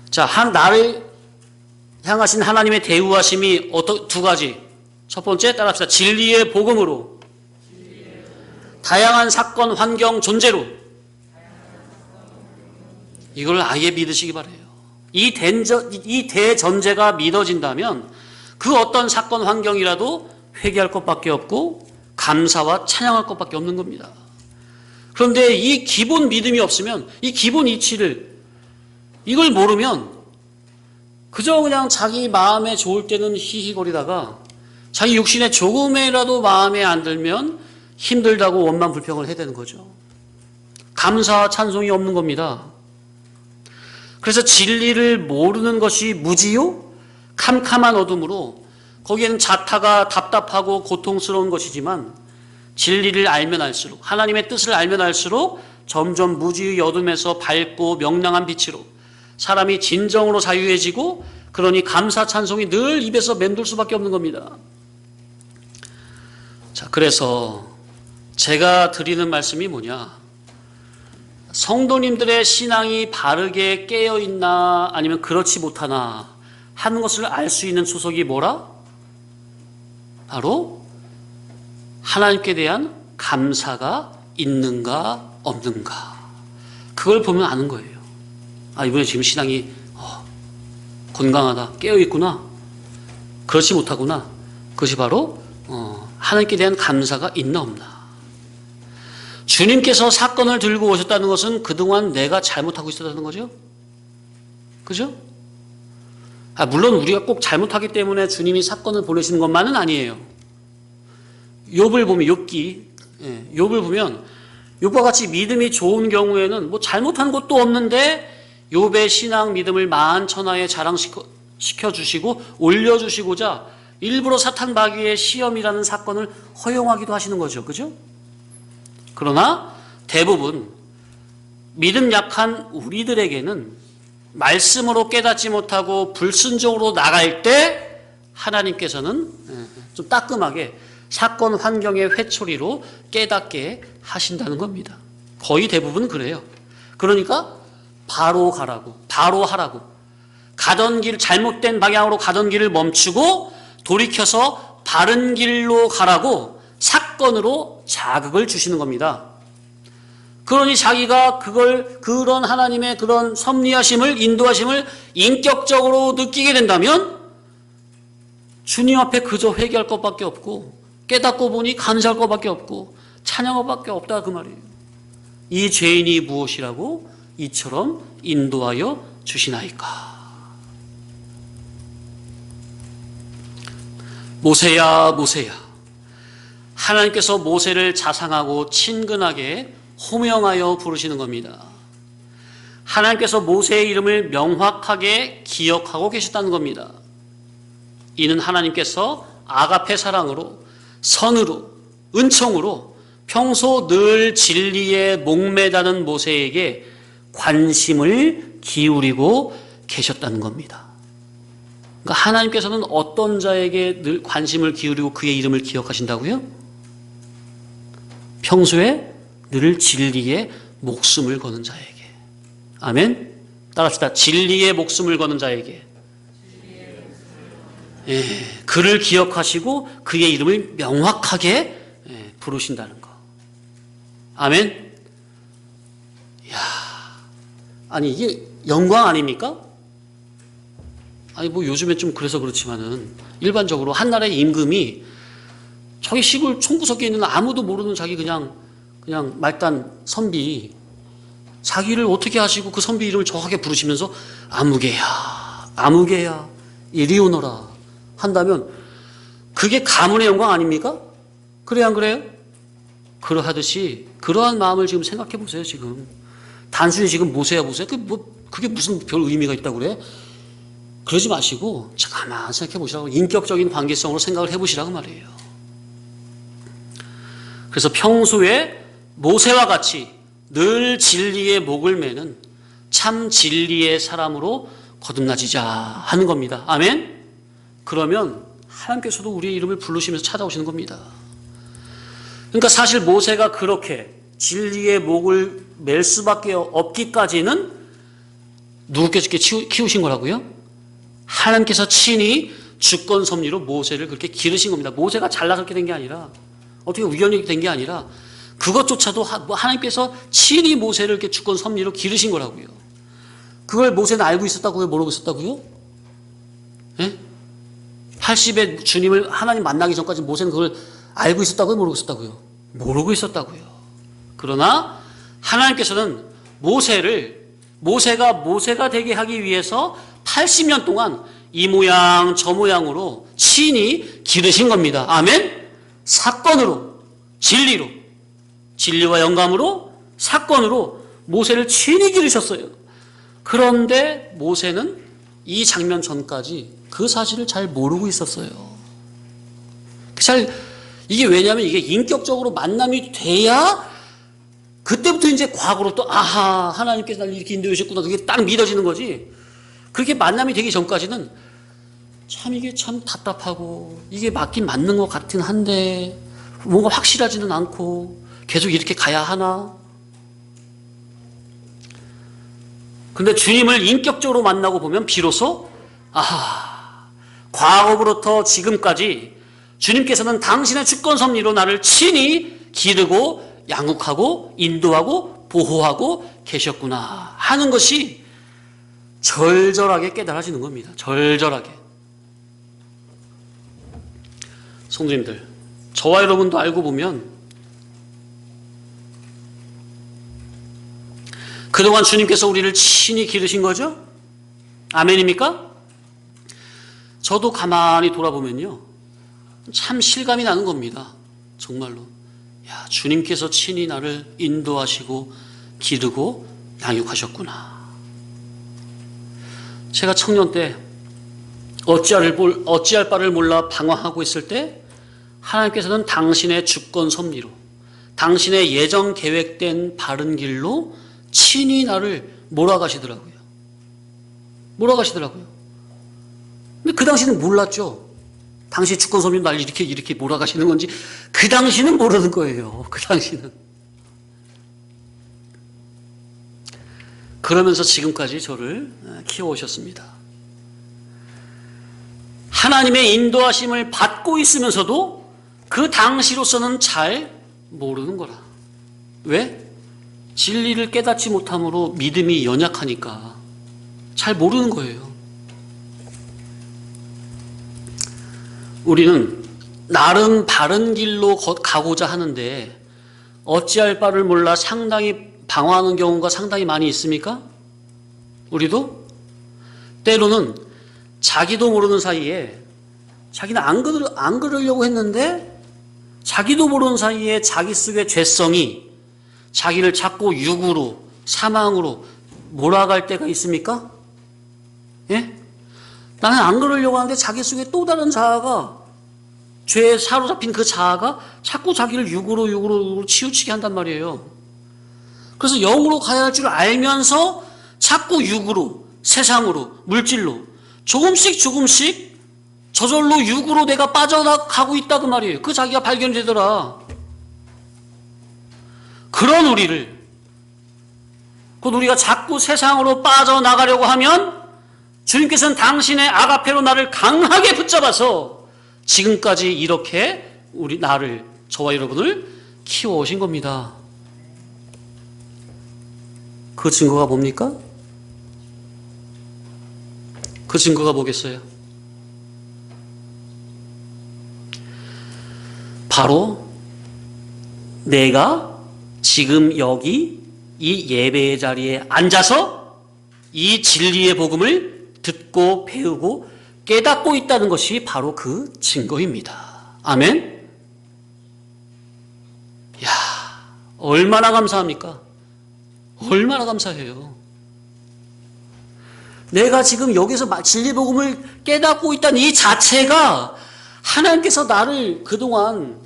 자, 나를 향하신 하나님의 대우하심이 두 가지. 첫 번째, 따라합시다. 진리의 복음으로, 다양한 사건, 환경, 존재로. 이걸 아예 믿으시기 바라요. 이 대전제가 믿어진다면 그 어떤 사건, 환경이라도 회개할 것밖에 없고 감사와 찬양할 것밖에 없는 겁니다. 그런데 이 기본 믿음이 없으면, 이 기본 이치를, 이걸 모르면 그저 그냥 자기 마음에 좋을 때는 히히거리다가 자기 육신에 조금이라도 마음에 안 들면 힘들다고 원망 불평을 해야 되는 거죠. 감사와 찬송이 없는 겁니다. 그래서 진리를 모르는 것이 무지요? 캄캄한 어둠으로 거기에는 자타가 답답하고 고통스러운 것이지만 진리를 알면 알수록 하나님의 뜻을 알면 알수록 점점 무지의 어둠에서 밝고 명랑한 빛으로 사람이 진정으로 자유해지고 그러니 감사 찬송이 늘 입에서 맴돌 수밖에 없는 겁니다. 자, 그래서 제가 드리는 말씀이 뭐냐? 성도님들의 신앙이 바르게 깨어있나 아니면 그렇지 못하나 하는 것을 알 수 있는 초석이 뭐라? 바로 하나님께 대한 감사가 있는가 없는가. 그걸 보면 아는 거예요. 아, 이번에 지금 신앙이 건강하다, 깨어있구나, 그렇지 못하구나. 그것이 바로 하나님께 대한 감사가 있나 없나. 주님께서 사건을 들고 오셨다는 것은 그동안 내가 잘못하고 있었다는 거죠. 그죠? 물론 우리가 꼭 잘못하기 때문에 주님이 사건을 보내시는 것만은 아니에요. 욥을 보면 욥을 보면 욥과 같이 믿음이 좋은 경우에는 뭐 잘못한 것도 없는데 욥의 신앙 믿음을 만천하에 자랑시켜 주시고 올려주시고자 일부러 사탄 마귀의 시험이라는 사건을 허용하기도 하시는 거죠. 그죠? 그러나 대부분 믿음 약한 우리들에게는 말씀으로 깨닫지 못하고 불순종으로 나갈 때 하나님께서는 좀 따끔하게 사건 환경의 회초리로 깨닫게 하신다는 겁니다. 거의 대부분 그래요. 그러니까 바로 가라고, 바로 하라고, 가던 길, 잘못된 방향으로 가던 길을 멈추고 돌이켜서 바른 길로 가라고 사건으로 자극을 주시는 겁니다. 그러니 자기가 그런 하나님의 그런 섭리하심을, 인도하심을 인격적으로 느끼게 된다면 주님 앞에 그저 회개할 것밖에 없고 깨닫고 보니 감사할 것밖에 없고 찬양할 것밖에 없다 그 말이에요. 이 죄인이 무엇이라고 이처럼 인도하여 주시나이까. 모세야 모세야. 하나님께서 모세를 자상하고 친근하게 호명하여 부르시는 겁니다. 하나님께서 모세의 이름을 명확하게 기억하고 계셨다는 겁니다. 이는 하나님께서 아가페 사랑으로, 선으로, 은총으로 평소 늘 진리에 목매다는 모세에게 관심을 기울이고 계셨다는 겁니다. 그러니까 하나님께서는 어떤 자에게 늘 관심을 기울이고 그의 이름을 기억하신다고요? 평소에 늘 진리에 목숨을 거는 자에게. 아멘. 따라합시다. 진리에 목숨을 거는 자에게. 그를 기억하시고 그의 이름을 명확하게 부르신다는 거. 아멘. 이야, 아니 이게 영광 아닙니까? 아니 뭐 요즘에 좀 그래서 그렇지만은 일반적으로 한 나라의 임금이 저기 시골 총구석에 있는 아무도 모르는 자기 그냥 말단 선비, 자기를 어떻게 하시고 그 선비 이름을 정확하게 부르시면서 아무개야 이리 오너라 한다면 그게 가문의 영광 아닙니까? 그래요 안 그래요? 그러하듯이 그러한 마음을 지금 생각해 보세요. 지금 단순히 지금 모세야 그게 무슨 별 의미가 있다고 그래? 그러지 마시고 가만히 생각해 보시라고, 인격적인 관계성으로 생각을 해 보시라고 말이에요. 그래서 평소에 모세와 같이 늘 진리의 목을 매는 참 진리의 사람으로 거듭나지자 하는 겁니다. 아멘? 그러면 하나님께서도 우리의 이름을 부르시면서 찾아오시는 겁니다. 그러니까 사실 모세가 그렇게 진리의 목을 맬 수밖에 없기까지는 누구께서 키우신 거라고요? 하나님께서 친히 주권 섭리로 모세를 그렇게 기르신 겁니다. 모세가 잘나서 그렇게 된 게 아니라, 어떻게 우연히 된 게 아니라, 그것조차도 하나님께서 친히 모세를 이렇게 주권 섭리로 기르신 거라고요. 그걸 모세는 알고 있었다고요? 모르고 있었다고요? 예? 80에 주님을 하나님 만나기 전까지 모세는 그걸 알고 있었다고요? 모르고 있었다고요? 모르고 있었다고요. 그러나 하나님께서는 모세가 모세가 되게 하기 위해서 80년 동안 이 모양 저 모양으로 친히 기르신 겁니다. 아멘? 사건으로, 진리로, 진리와 영감으로, 사건으로 모세를 친히 기르셨어요. 그런데 모세는 이 장면 전까지 그 사실을 잘 모르고 있었어요. 이게 왜냐하면 이게 인격적으로 만남이 돼야 그때부터 이제 과거로 또 아하, 하나님께서 나를 이렇게 인도하셨구나, 그게 딱 믿어지는 거지. 그렇게 만남이 되기 전까지는 참 이게 참 답답하고 이게 맞긴 맞는 것 같긴 한데 뭔가 확실하지는 않고 계속 이렇게 가야 하나. 근데 주님을 인격적으로 만나고 보면 비로소 아하, 과거부터 지금까지 주님께서는 당신의 주권 섭리로 나를 친히 기르고 양육하고 인도하고 보호하고 계셨구나 하는 것이 절절하게 깨달아지는 겁니다. 절절하게. 성도님들, 저와 여러분도 알고 보면 그동안 주님께서 우리를 친히 기르신 거죠? 아멘입니까? 저도 가만히 돌아보면요, 참 실감이 나는 겁니다. 정말로. 야, 주님께서 친히 나를 인도하시고 기르고 양육하셨구나. 제가 청년 때 어찌할 바를 몰라 방황하고 있을 때 하나님께서는 당신의 주권 섭리로, 당신의 예정 계획된 바른 길로 친히 나를 몰아가시더라고요. 근데 그 당시는 몰랐죠. 당시 주권 섭리로 나를 이렇게 몰아가시는 건지 그 당시는 모르는 거예요. 그 당시는. 그러면서 지금까지 저를 키워오셨습니다. 하나님의 인도하심을 받고 있으면서도 그 당시로서는 잘 모르는 거라. 왜? 진리를 깨닫지 못함으로 믿음이 연약하니까 잘 모르는 거예요. 우리는 나름 바른 길로 가고자 하는데 어찌할 바를 몰라 상당히 방황하는 경우가 상당히 많이 있습니까? 우리도 때로는 자기도 모르는 사이에 자기는 안 그러려고 했는데 자기도 모르는 사이에 자기 속의 죄성이 자기를 자꾸 육으로 사망으로 몰아갈 때가 있습니까? 예? 나는 안 그러려고 하는데 자기 속에 또 다른 자아가, 죄에 사로잡힌 그 자아가 자꾸 자기를 육으로 치우치게 한단 말이에요. 그래서 영으로 가야 할 줄 알면서 자꾸 육으로, 세상으로, 물질로 조금씩 저절로 육으로 내가 빠져나가고 있다 그 말이에요. 그 자기가 발견되더라. 그런 우리를, 우리가 자꾸 세상으로 빠져나가려고 하면 주님께서는 당신의 아가페로 나를 강하게 붙잡아서 지금까지 이렇게 저와 여러분을 키워오신 겁니다. 그 증거가 뭡니까? 그 증거가 뭐겠어요? 바로 내가 지금 여기 이 예배의 자리에 앉아서 이 진리의 복음을 듣고 배우고 깨닫고 있다는 것이 바로 그 증거입니다. 아멘? 야, 얼마나 감사합니까? 얼마나 감사해요. 내가 지금 여기서 진리 복음을 깨닫고 있다는 이 자체가 하나님께서 나를 그동안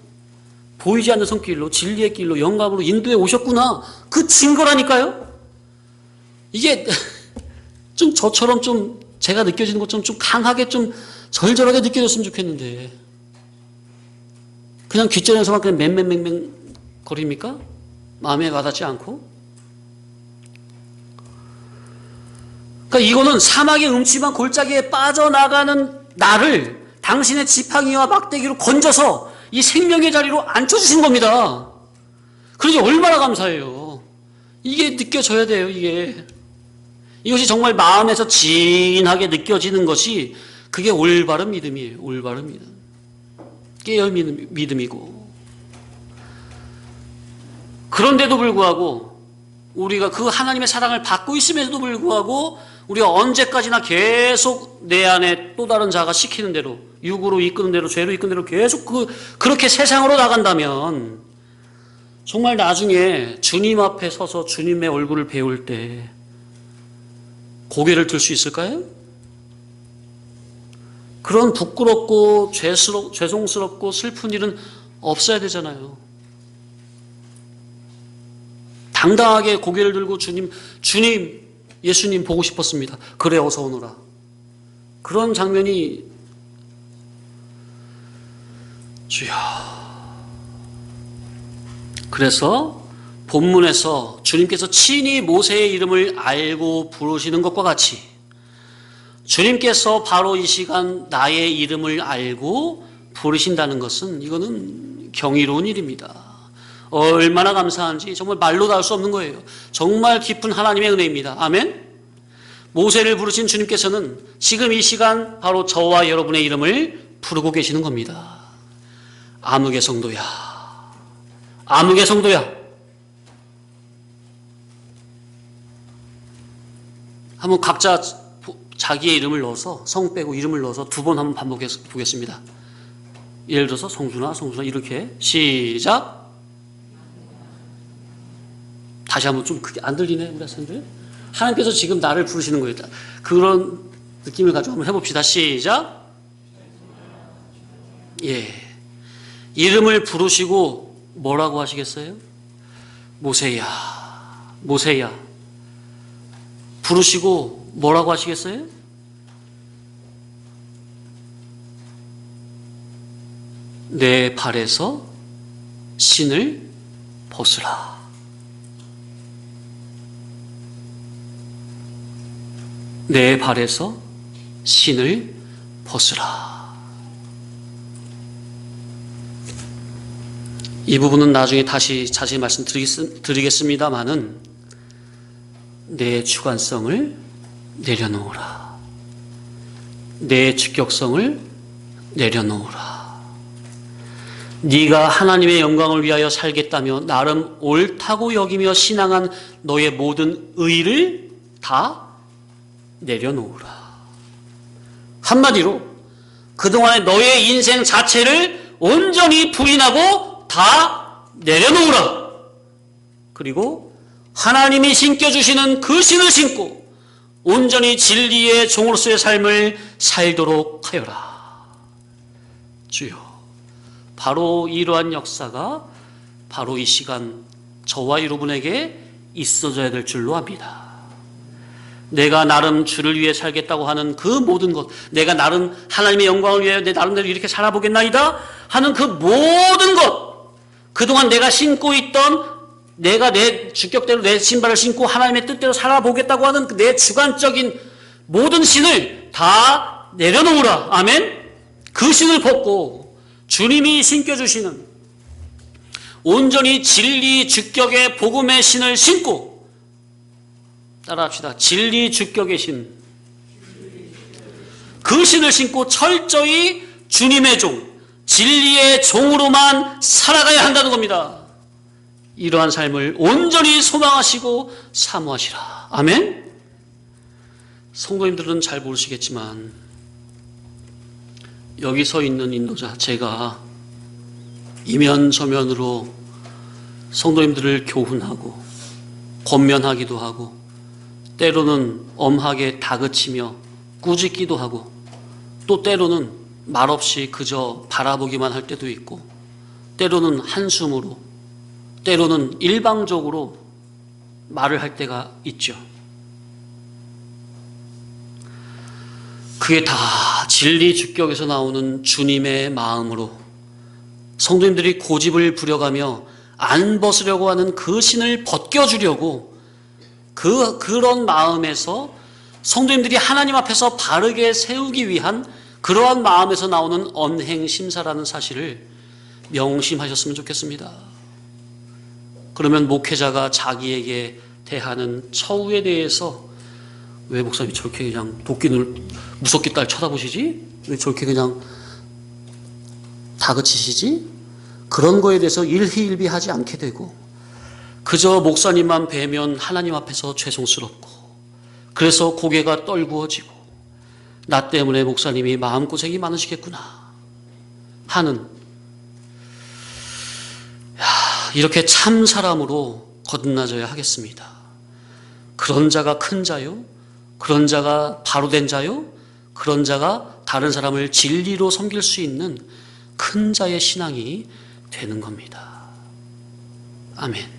보이지 않는 손길로, 진리의 길로, 영감으로 인도해 오셨구나. 그 증거라니까요. 이게 좀 저처럼 좀 제가 느껴지는 것처럼 좀 강하게 좀 절절하게 느껴졌으면 좋겠는데 그냥 귓전에서만 그냥 맹맹맹맹 거립니까? 마음에 와닿지 않고? 그러니까 이거는 사막의 음침한 골짜기에 빠져나가는 나를 당신의 지팡이와 막대기로 건져서 이 생명의 자리로 앉혀주신 겁니다. 그러니 얼마나 감사해요. 이게 느껴져야 돼요. 이것이 정말 마음에서 진하게 느껴지는 것이 그게 올바른 믿음이에요. 올바른 믿음. 깨어 믿음이고. 그런데도 불구하고 우리가 그 하나님의 사랑을 받고 있음에도 불구하고 우리가 언제까지나 계속 내 안에 또 다른 자가 시키는 대로, 육으로 이끄는 대로, 죄로 이끄는 대로 계속 그렇게 세상으로 나간다면 정말 나중에 주님 앞에 서서 주님의 얼굴을 배울 때 고개를 들 수 있을까요? 그런 부끄럽고 죄송스럽고 슬픈 일은 없어야 되잖아요. 당당하게 고개를 들고 주님, 예수님 보고 싶었습니다. 그래 어서 오너라. 그런 장면이 주여. 그래서 본문에서 주님께서 친히 모세의 이름을 알고 부르시는 것과 같이 주님께서 바로 이 시간 나의 이름을 알고 부르신다는 것은 이거는 경이로운 일입니다. 얼마나 감사한지 정말 말로 다 할 수 없는 거예요. 정말 깊은 하나님의 은혜입니다. 아멘. 모세를 부르신 주님께서는 지금 이 시간 바로 저와 여러분의 이름을 부르고 계시는 겁니다. 아무개 성도야, 아무개 성도야. 한번 각자 자기의 이름을 넣어서, 성 빼고 이름을 넣어서 두 번 한번 반복해 보겠습니다. 예를 들어서 성준아, 성준아 이렇게 시작. 다시 한번 좀 크게 안 들리네 우리 학생들. 하나님께서 지금 나를 부르시는 거예요. 그런 느낌을 가지고 한번 해봅시다. 시작. 예, 이름을 부르시고 뭐라고 하시겠어요? 모세야, 모세야. 부르시고 뭐라고 하시겠어요? 내 발에서 신을 벗으라. 내 발에서 신을 벗으라. 이 부분은 나중에 다시 자세히 말씀드리겠습니다마는 내 주관성을 내려놓으라. 내 주격성을 내려놓으라. 네가 하나님의 영광을 위하여 살겠다며 나름 옳다고 여기며 신앙한 너의 모든 의를 다 내려놓으라. 한마디로 그동안의 너의 인생 자체를 온전히 부인하고 다 내려놓으라. 그리고 하나님이 신겨주시는 그 신을 신고 온전히 진리의 종으로서의 삶을 살도록 하여라. 주여, 바로 이러한 역사가 바로 이 시간 저와 여러분에게 있어져야 될 줄로 압니다. 내가 나름 주를 위해 살겠다고 하는 그 모든 것, 내가 나름 하나님의 영광을 위하여 내 나름대로 이렇게 살아보겠나이다 하는 그 모든 것, 그동안 내가 신고 있던, 내가 내 주격대로 내 신발을 신고 하나님의 뜻대로 살아보겠다고 하는 내 주관적인 모든 신을 다 내려놓으라. 아멘. 그 신을 벗고 주님이 신겨주시는 온전히 진리 주격의 복음의 신을 신고, 따라합시다. 진리 주격의 신. 그 신을 신고 철저히 주님의 종, 진리의 종으로만 살아가야 한다는 겁니다. 이러한 삶을 온전히 소망하시고 사모하시라. 아멘. 성도님들은 잘 모르시겠지만 여기 서 있는 인도자 제가 이면저면으로 성도님들을 교훈하고 권면하기도 하고 때로는 엄하게 다그치며 꾸짖기도 하고 또 때로는 말없이 그저 바라보기만 할 때도 있고 때로는 한숨으로 때로는 일방적으로 말을 할 때가 있죠. 그게 다 진리 주격에서 나오는 주님의 마음으로 성도님들이 고집을 부려가며 안 벗으려고 하는 그 신을 벗겨주려고 그런 마음에서 성도님들이 하나님 앞에서 바르게 세우기 위한 그러한 마음에서 나오는 언행심사라는 사실을 명심하셨으면 좋겠습니다. 그러면 목회자가 자기에게 대하는 처우에 대해서 왜 목사님이 저렇게 그냥 도끼를 무섭게 딸 쳐다보시지? 왜 저렇게 그냥 다그치시지? 그런 거에 대해서 일희일비하지 않게 되고 그저 목사님만 뵈면 하나님 앞에서 죄송스럽고 그래서 고개가 떨구어지고 나 때문에 목사님이 마음고생이 많으시겠구나 하는 이렇게 참 사람으로 거듭나져야 하겠습니다. 그런 자가 큰 자요? 그런 자가 바로된 자요? 그런 자가 다른 사람을 진리로 섬길 수 있는 큰 자의 신앙이 되는 겁니다. 아멘.